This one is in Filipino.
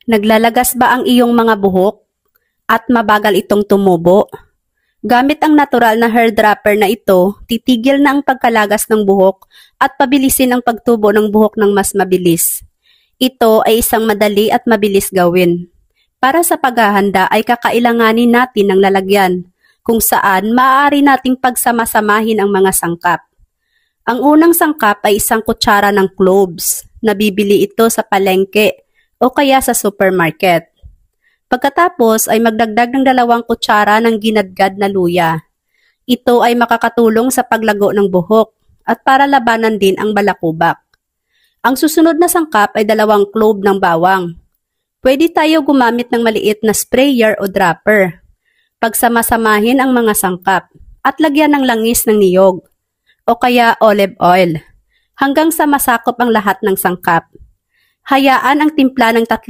Naglalagas ba ang iyong mga buhok at mabagal itong tumubo? Gamit ang natural na hair dropper na ito, titigil na ang pagkalagas ng buhok at pabilisin ang pagtubo ng buhok ng mas mabilis. Ito ay isang madali at mabilis gawin. Para sa paghahanda ay kakailanganin natin ng lalagyan, kung saan maaari nating pagsamasamahin ang mga sangkap. Ang unang sangkap ay isang kutsara ng cloves. Nabibili ito sa palengke o kaya sa supermarket. Pagkatapos ay magdagdag ng 2 kutsara ng ginadgad na luya. Ito ay makakatulong sa paglago ng buhok at para labanan din ang balakubak. Ang susunod na sangkap ay 2 clove ng bawang. Pwede tayo gumamit ng maliit na sprayer o dropper. Pagsamasamahin ang mga sangkap at lagyan ng langis ng niyog o kaya olive oil hanggang sa masakop ang lahat ng sangkap. Hayaan ang timpla ng 3